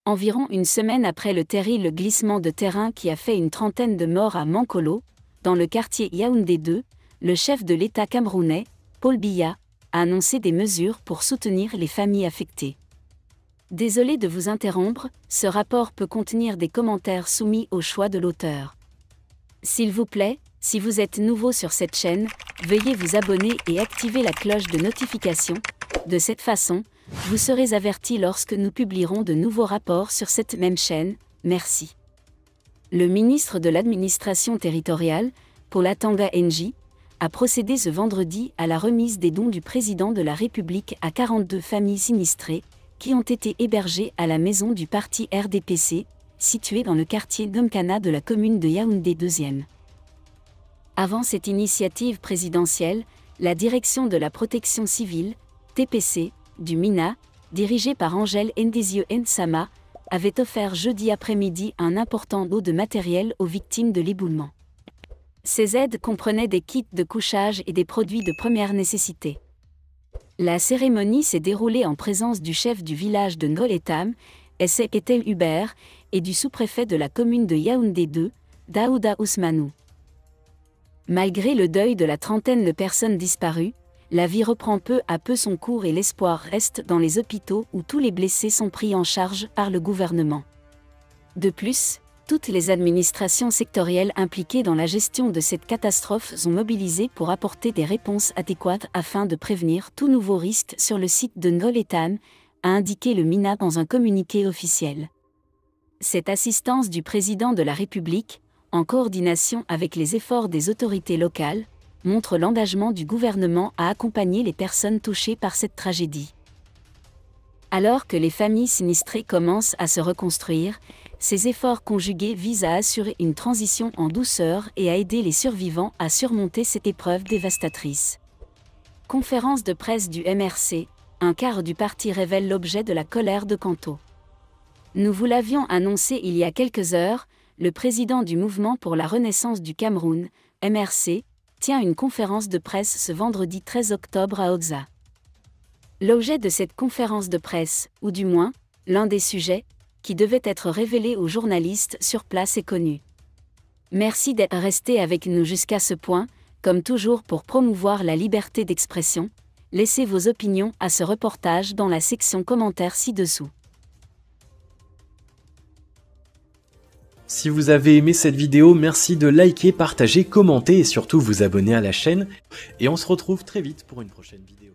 Environ une semaine après le terrible glissement de terrain qui a fait une trentaine de morts à Mankolo, dans le quartier Yaoundé 2, le chef de l'État camerounais, Paul Biya, a annoncé des mesures pour soutenir les familles affectées. Désolé de vous interrompre, ce rapport peut contenir des commentaires soumis au choix de l'auteur. S'il vous plaît, si vous êtes nouveau sur cette chaîne, veuillez vous abonner et activer la cloche de notification. De cette façon, vous serez averti lorsque nous publierons de nouveaux rapports sur cette même chaîne. Merci. Le ministre de l'Administration territoriale, Paul Atanga NJ, a procédé ce vendredi à la remise des dons du président de la République à 42 familles sinistrées, qui ont été hébergées à la maison du parti RDPC, située dans le quartier Domkana de la commune de Yaoundé 2e. Avant cette initiative présidentielle, la Direction de la Protection Civile, TPC, du MINA, dirigée par Angèle Ndizio Nsama, avait offert jeudi après-midi un important lot de matériel aux victimes de l'éboulement. Ces aides comprenaient des kits de couchage et des produits de première nécessité. La cérémonie s'est déroulée en présence du chef du village de Ngoletam, Etel Hubert, et du sous-préfet de la commune de Yaoundé 2, Daouda Ousmanou. Malgré le deuil de la trentaine de personnes disparues, la vie reprend peu à peu son cours et l'espoir reste dans les hôpitaux où tous les blessés sont pris en charge par le gouvernement. De plus, toutes les administrations sectorielles impliquées dans la gestion de cette catastrophe sont mobilisées pour apporter des réponses adéquates afin de prévenir tout nouveau risque sur le site de Ngoletam, a indiqué le MINA dans un communiqué officiel. Cette assistance du président de la République, en coordination avec les efforts des autorités locales, montre l'engagement du gouvernement à accompagner les personnes touchées par cette tragédie. Alors que les familles sinistrées commencent à se reconstruire, ces efforts conjugués visent à assurer une transition en douceur et à aider les survivants à surmonter cette épreuve dévastatrice. Conférence de presse du MRC, un quart du parti révèle l'objet de la colère de Kanto. Nous vous l'avions annoncé il y a quelques heures, le président du Mouvement pour la Renaissance du Cameroun, MRC, tient une conférence de presse ce vendredi 13 octobre à Oxa. L'objet de cette conférence de presse, ou du moins, l'un des sujets, qui devait être révélé aux journalistes sur place est connu. Merci d'être resté avec nous jusqu'à ce point, comme toujours pour promouvoir la liberté d'expression. Laissez vos opinions à ce reportage dans la section commentaires ci-dessous. Si vous avez aimé cette vidéo, merci de liker, partager, commenter et surtout vous abonner à la chaîne. Et on se retrouve très vite pour une prochaine vidéo.